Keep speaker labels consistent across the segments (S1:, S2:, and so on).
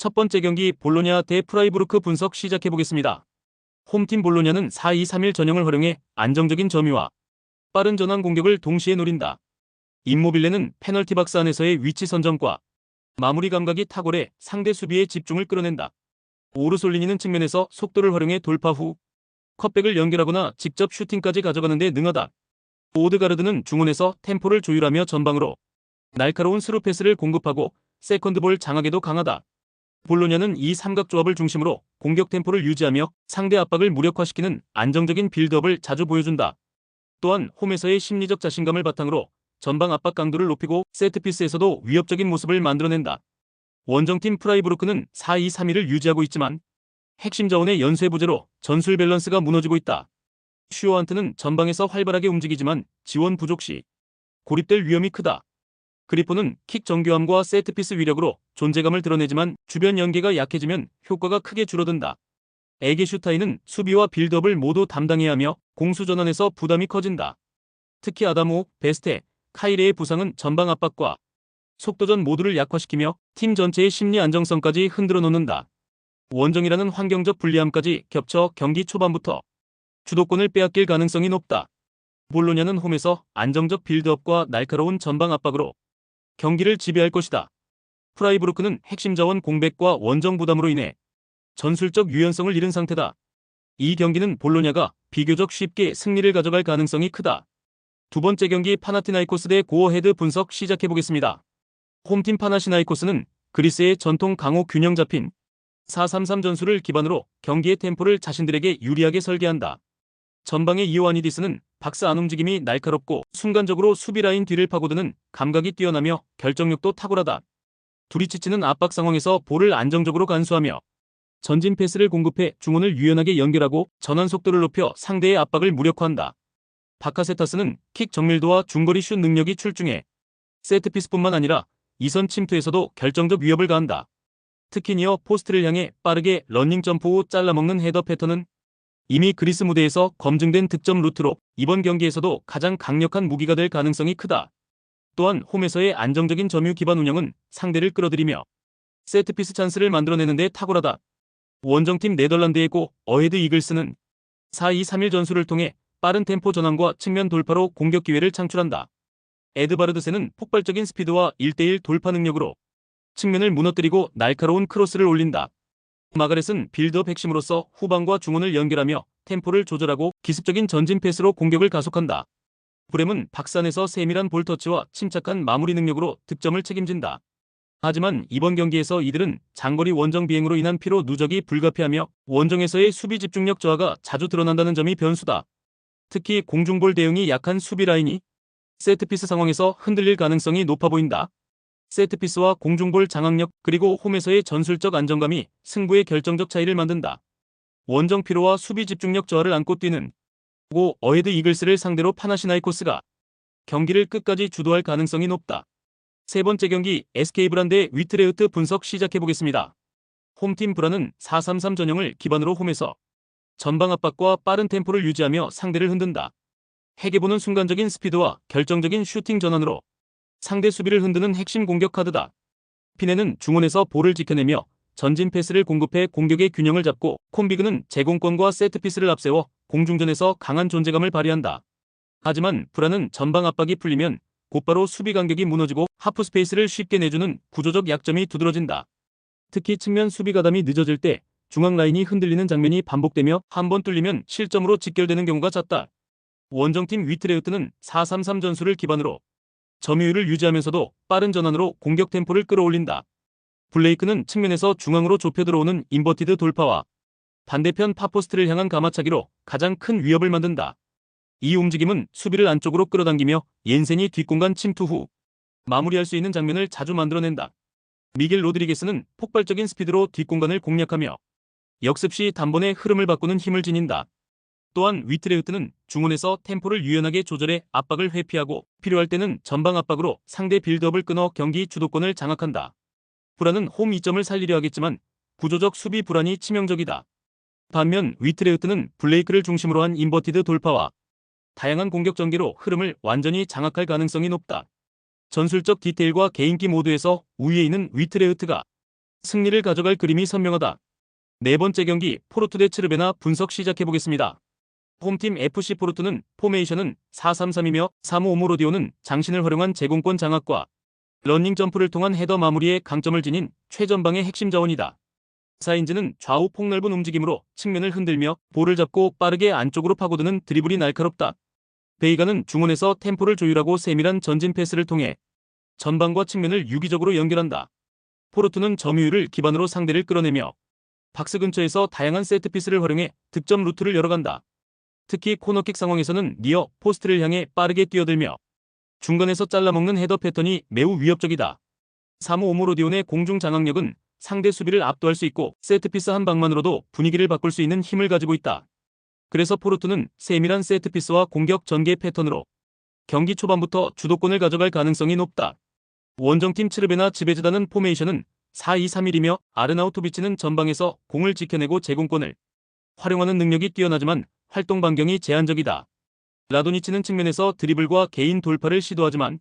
S1: 첫 번째 경기 볼로냐 대 프라이부르크 분석 시작해보겠습니다. 홈팀 볼로냐는 4-2-3-1 전형을 활용해 안정적인 점유와 빠른 전환 공격을 동시에 노린다. 임모빌레는 페널티 박스 안에서의 위치 선점과 마무리 감각이 탁월해 상대 수비에 집중을 끌어낸다. 오르솔리니는 측면에서 속도를 활용해 돌파 후 컷백을 연결하거나 직접 슈팅까지 가져가는 데 능하다. 오드가르드는 중원에서 템포를 조율하며 전방으로 날카로운 스루 패스를 공급하고 세컨드볼 장악에도 강하다. 볼로냐는 이 삼각조합을 중심으로 공격 템포를 유지하며 상대 압박을 무력화시키는 안정적인 빌드업을 자주 보여준다. 또한 홈에서의 심리적 자신감을 바탕으로 전방 압박 강도를 높이고 세트피스에서도 위협적인 모습을 만들어낸다. 원정팀 프라이부르크는 4-2-3-1을 유지하고 있지만 핵심 자원의 연쇄 부재로 전술 밸런스가 무너지고 있다. 슈어한트는 전방에서 활발하게 움직이지만 지원 부족 시 고립될 위험이 크다. 그리포는 킥 정교함과 세트피스 위력으로 존재감을 드러내지만 주변 연계가 약해지면 효과가 크게 줄어든다. 에게슈타인은 수비와 빌드업을 모두 담당해야 하며 공수 전환에서 부담이 커진다. 특히 아다모, 베스테, 카이레의 부상은 전방 압박과 속도전 모두를 약화시키며 팀 전체의 심리 안정성까지 흔들어 놓는다. 원정이라는 환경적 불리함까지 겹쳐 경기 초반부터 주도권을 빼앗길 가능성이 높다. 볼로냐는 홈에서 안정적 빌드업과 날카로운 전방 압박으로 경기를 지배할 것이다. 프라이부르크는 핵심 자원 공백과 원정 부담으로 인해 전술적 유연성을 잃은 상태다. 이 경기는 볼로냐가 비교적 쉽게 승리를 가져갈 가능성이 크다. 두 번째 경기 파나티나이코스 대 고어헤드 분석 시작해보겠습니다. 홈팀 파나시나이코스는 그리스의 전통 강호 균형 잡힌 4-3-3 전술을 기반으로 경기의 템포를 자신들에게 유리하게 설계한다. 전방의 이오아니디스는 박스 안 움직임이 날카롭고 순간적으로 수비 라인 뒤를 파고드는 감각이 뛰어나며 결정력도 탁월하다. 두리치치는 압박 상황에서 볼을 안정적으로 간수하며 전진 패스를 공급해 중원을 유연하게 연결하고 전환 속도를 높여 상대의 압박을 무력화한다. 바카세타스는 킥 정밀도와 중거리 슛 능력이 출중해 세트피스뿐만 아니라 이선 침투에서도 결정적 위협을 가한다. 특히 니어 포스트를 향해 빠르게 러닝 점프 후 잘라먹는 헤더 패턴은 이미 그리스 무대에서 검증된 득점 루트로 이번 경기에서도 가장 강력한 무기가 될 가능성이 크다. 또한 홈에서의 안정적인 점유 기반 운영은 상대를 끌어들이며 세트피스 찬스를 만들어내는 데 탁월하다. 원정팀 네덜란드의 고 어헤드 이글스는 4-2-3-1 전술을 통해 빠른 템포 전환과 측면 돌파로 공격 기회를 창출한다. 에드바르드세는 폭발적인 스피드와 1대1 돌파 능력으로 측면을 무너뜨리고 날카로운 크로스를 올린다. 마가렛은 빌드업 핵심으로서 후방과 중원을 연결하며 템포를 조절하고 기습적인 전진 패스로 공격을 가속한다. 브렘은 박스 안에서 세밀한 볼터치와 침착한 마무리 능력으로 득점을 책임진다. 하지만 이번 경기에서 이들은 장거리 원정 비행으로 인한 피로 누적이 불가피하며 원정에서의 수비 집중력 저하가 자주 드러난다는 점이 변수다. 특히 공중볼 대응이 약한 수비 라인이 세트피스 상황에서 흔들릴 가능성이 높아 보인다. 세트피스와 공중볼 장악력 그리고 홈에서의 전술적 안정감이 승부의 결정적 차이를 만든다. 원정 피로와 수비 집중력 저하를 안고 뛰는 고 어헤드 이글스를 상대로 파나시나이코스가 경기를 끝까지 주도할 가능성이 높다. 세 번째 경기 SK 브란 대 위트레흐트 분석 시작해보겠습니다. 홈팀 브란은 4-3-3 전형을 기반으로 홈에서 전방 압박과 빠른 템포를 유지하며 상대를 흔든다. 해계보는 순간적인 스피드와 결정적인 슈팅 전환으로 상대 수비를 흔드는 핵심 공격 카드다. 피네는 중원에서 볼을 지켜내며 전진 패스를 공급해 공격의 균형을 잡고 콤비그는 제공권과 세트피스를 앞세워 공중전에서 강한 존재감을 발휘한다. 하지만 브란은 전방 압박이 풀리면 곧바로 수비 간격이 무너지고 하프 스페이스를 쉽게 내주는 구조적 약점이 두드러진다. 특히 측면 수비 가담이 늦어질 때 중앙 라인이 흔들리는 장면이 반복되며 한번 뚫리면 실점으로 직결되는 경우가 잦다. 원정팀 위트레흐트는 4-3-3 전술을 기반으로 점유율을 유지하면서도 빠른 전환으로 공격 템포를 끌어올린다. 블레이크는 측면에서 중앙으로 좁혀 들어오는 인버티드 돌파와 반대편 파포스트를 향한 가마차기로 가장 큰 위협을 만든다. 이 움직임은 수비를 안쪽으로 끌어당기며 옌센이 뒷공간 침투 후 마무리할 수 있는 장면을 자주 만들어낸다. 미겔 로드리게스는 폭발적인 스피드로 뒷공간을 공략하며 역습 시 단번에 흐름을 바꾸는 힘을 지닌다. 또한 위트레흐트는 중원에서 템포를 유연하게 조절해 압박을 회피하고 필요할 때는 전방 압박으로 상대 빌드업을 끊어 경기 주도권을 장악한다. 브란은 홈 이점을 살리려 하겠지만 구조적 수비 불안이 치명적이다. 반면 위트레흐트는 블레이크를 중심으로 한 인버티드 돌파와 다양한 공격 전개로 흐름을 완전히 장악할 가능성이 높다. 전술적 디테일과 개인기 모두에서 우위에 있는 위트레흐트가 승리를 가져갈 그림이 선명하다. 네 번째 경기 포르투 대 츠르베나 분석 시작해보겠습니다. 홈팀 FC 포르투는 포메이션은 4-3-3이며 사무 오모로디오는 장신을 활용한 제공권 장악과 러닝 점프를 통한 헤더 마무리에 강점을 지닌 최전방의 핵심 자원이다. 사인즈는 좌우 폭넓은 움직임으로 측면을 흔들며 볼을 잡고 빠르게 안쪽으로 파고드는 드리블이 날카롭다. 베이가는 중원에서 템포를 조율하고 세밀한 전진 패스를 통해 전방과 측면을 유기적으로 연결한다. 포르투는 점유율을 기반으로 상대를 끌어내며 박스 근처에서 다양한 세트피스를 활용해 득점 루트를 열어간다. 특히 코너킥 상황에서는 니어 포스트를 향해 빠르게 뛰어들며 중간에서 잘라먹는 헤더 패턴이 매우 위협적이다. 사무 오모로디온의 공중 장악력은 상대 수비를 압도할 수 있고 세트피스 한 방만으로도 분위기를 바꿀 수 있는 힘을 가지고 있다. 그래서 포르투는 세밀한 세트피스와 공격 전개 패턴으로 경기 초반부터 주도권을 가져갈 가능성이 높다. 원정팀 츠르베나 지베즈다는 포메이션은 4-2-3-1이며 아르나우토비치는 전방에서 공을 지켜내고 제공권을 활용하는 능력이 뛰어나지만 활동 반경이 제한적이다. 라도니치는 측면에서 드리블과 개인 돌파를 시도하지만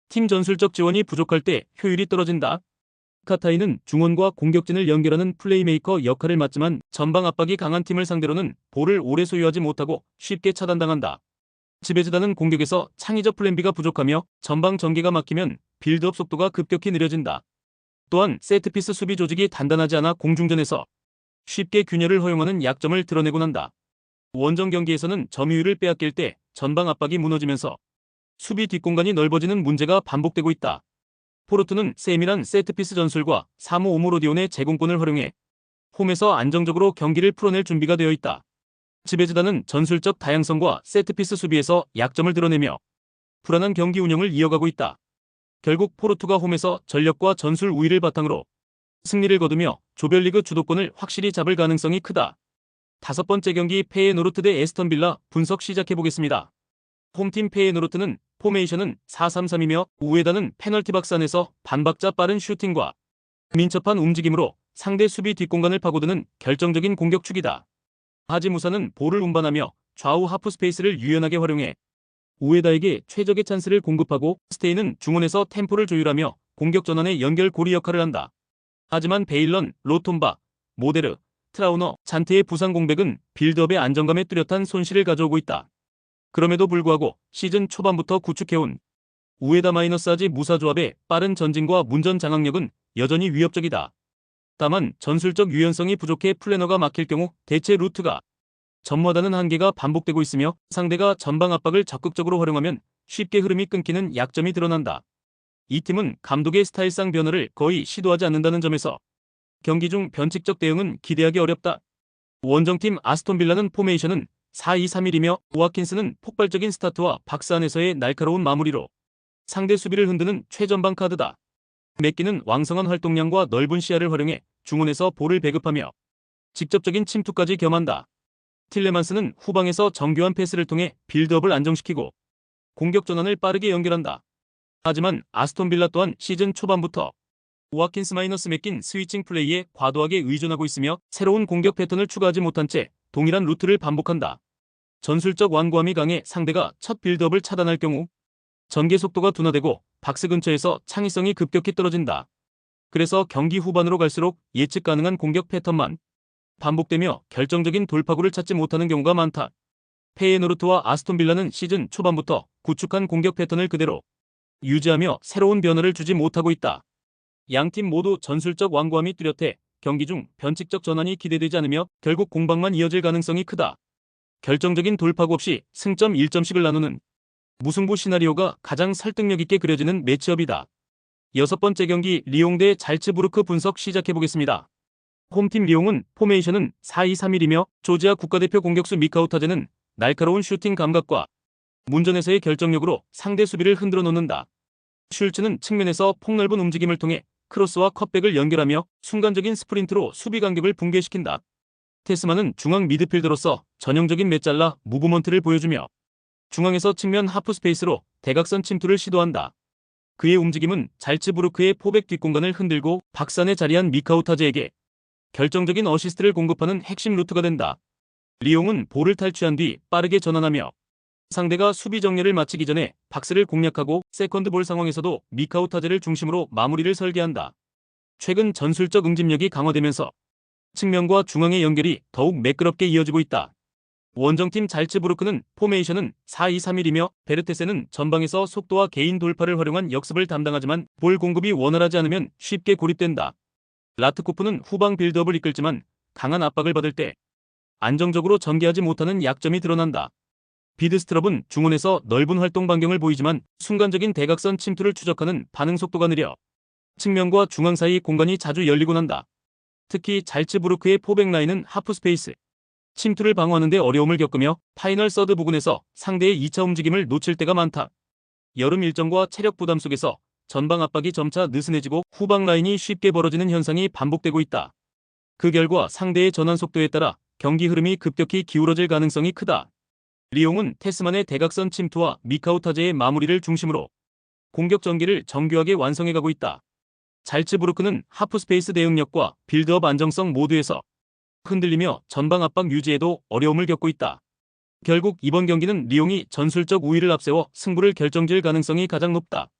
S1: 팀 전술적 지원이 부족할 때 효율이 떨어진다. 카타이는 중원과 공격진을 연결하는 플레이메이커 역할을 맡지만 전방 압박이 강한 팀을 상대로는 볼을 오래 소유하지 못하고 쉽게 차단당한다. 지베즈다는 공격에서 창의적 플랜B가 부족하며 전방 전개가 막히면 빌드업 속도가 급격히 느려진다. 또한 세트피스 수비 조직이 단단하지 않아 공중전에서 쉽게 균열을 허용하는 약점을 드러내곤 한다. 원정 경기에서는 점유율을 빼앗길 때 전방 압박이 무너지면서 수비 뒷공간이 넓어지는 문제가 반복되고 있다. 포르투는 세밀한 세트피스 전술과 사무 오모로디온의 제공권을 활용해 홈에서 안정적으로 경기를 풀어낼 준비가 되어 있다. 지베즈다는 전술적 다양성과 세트피스 수비에서 약점을 드러내며 불안한 경기 운영을 이어가고 있다. 결국 포르투가 홈에서 전력과 전술 우위를 바탕으로 승리를 거두며 조별리그 주도권을 확실히 잡을 가능성이 크다. 다섯 번째 경기 페예노르트 대 에스턴 빌라 분석 시작해보겠습니다. 홈팀 페예노르트는 포메이션은 4-3-3이며 우에다는 페널티 박스 안에서 반박자 빠른 슈팅과 민첩한 움직임으로 상대 수비 뒷공간을 파고드는 결정적인 공격축이다. 하지무사는 볼을 운반하며 좌우 하프 스페이스를 유연하게 활용해 우에다에게 최적의 찬스를 공급하고 스테이는 중원에서 템포를 조율하며 공격 전환의 연결고리 역할을 한다. 하지만 베일런, 로톰바, 모데르, 트라우너, 잔테의 부상 공백은 빌드업의 안정감에 뚜렷한 손실을 가져오고 있다. 그럼에도 불구하고 시즌 초반부터 구축해온 우에다 마이너스아지 무사 조합의 빠른 전진과 문전 장악력은 여전히 위협적이다. 다만 전술적 유연성이 부족해 플래너가 막힐 경우 대체 루트가 전무하다는 한계가 반복되고 있으며 상대가 전방 압박을 적극적으로 활용하면 쉽게 흐름이 끊기는 약점이 드러난다. 이 팀은 감독의 스타일상 변화를 거의 시도하지 않는다는 점에서 경기 중 변칙적 대응은 기대하기 어렵다. 원정팀 아스톤 빌라는 포메이션은 4-2-3-1이며 오아킨스는 폭발적인 스타트와 박스 안에서의 날카로운 마무리로 상대 수비를 흔드는 최전방 카드다. 맥기는 왕성한 활동량과 넓은 시야를 활용해 중원에서 볼을 배급하며 직접적인 침투까지 겸한다. 틸레만스는 후방에서 정교한 패스를 통해 빌드업을 안정시키고 공격 전환을 빠르게 연결한다. 하지만 아스톤 빌라 또한 시즌 초반부터 오아킨스 마이너스 맥긴 스위칭 플레이에 과도하게 의존하고 있으며 새로운 공격 패턴을 추가하지 못한 채 동일한 루트를 반복한다. 전술적 완고함이 강해 상대가 첫 빌드업을 차단할 경우 전개 속도가 둔화되고 박스 근처에서 창의성이 급격히 떨어진다. 그래서 경기 후반으로 갈수록 예측 가능한 공격 패턴만 반복되며 결정적인 돌파구를 찾지 못하는 경우가 많다. 페예노르트와 아스톤 빌라는 시즌 초반부터 구축한 공격 패턴을 그대로 유지하며 새로운 변화를 주지 못하고 있다. 양팀 모두 전술적 완고함이 뚜렷해 경기 중 변칙적 전환이 기대되지 않으며 결국 공방만 이어질 가능성이 크다. 결정적인 돌파구 없이 승점 1점씩을 나누는 무승부 시나리오가 가장 설득력 있게 그려지는 매치업이다. 여섯 번째 경기 리옹 대 잘츠부르크 분석 시작해보겠습니다. 홈팀 리옹은 포메이션은 4-2-3-1이며 조지아 국가대표 공격수 미카우타제는 날카로운 슈팅 감각과 문전에서의 결정력으로 상대 수비를 흔들어 놓는다. 슐츠는 측면에서 폭넓은 움직임을 통해 크로스와 컷백을 연결하며 순간적인 스프린트로 수비 간격을 붕괴시킨다. 테스만은 중앙 미드필더로서 전형적인 메잘라 무브먼트를 보여주며 중앙에서 측면 하프 스페이스로 대각선 침투를 시도한다. 그의 움직임은 잘츠부르크의 포백 뒷공간을 흔들고 박스 안에 자리한 미카우타제에게 결정적인 어시스트를 공급하는 핵심 루트가 된다. 리옹은 볼을 탈취한 뒤 빠르게 전환하며 상대가 수비 정리를 마치기 전에 박스를 공략하고 세컨드 볼 상황에서도 미카우타제를 중심으로 마무리를 설계한다. 최근 전술적 응집력이 강화되면서 측면과 중앙의 연결이 더욱 매끄럽게 이어지고 있다. 원정팀 잘츠부르크는 포메이션은 4-2-3-1이며 베르테세는 전방에서 속도와 개인 돌파를 활용한 역습을 담당하지만 볼 공급이 원활하지 않으면 쉽게 고립된다. 라트코프는 후방 빌드업을 이끌지만 강한 압박을 받을 때 안정적으로 전개하지 못하는 약점이 드러난다. 비드스트럽은 중원에서 넓은 활동 반경을 보이지만 순간적인 대각선 침투를 추적하는 반응 속도가 느려 측면과 중앙 사이 공간이 자주 열리곤 한다. 특히 잘츠부르크의 포백 라인은 하프스페이스 침투를 방어하는 데 어려움을 겪으며 파이널 서드 부근에서 상대의 2차 움직임을 놓칠 때가 많다. 여름 일정과 체력 부담 속에서 전방 압박이 점차 느슨해지고 후방 라인이 쉽게 벌어지는 현상이 반복되고 있다. 그 결과 상대의 전환 속도에 따라 경기 흐름이 급격히 기울어질 가능성이 크다. 리옹은 테스만의 대각선 침투와 미카우타제의 마무리를 중심으로 공격 전개를 정교하게 완성해가고 있다. 잘츠부르크는 하프스페이스 대응력과 빌드업 안정성 모두에서 흔들리며 전방 압박 유지에도 어려움을 겪고 있다. 결국 이번 경기는 리옹이 전술적 우위를 앞세워 승부를 결정지을 가능성이 가장 높다.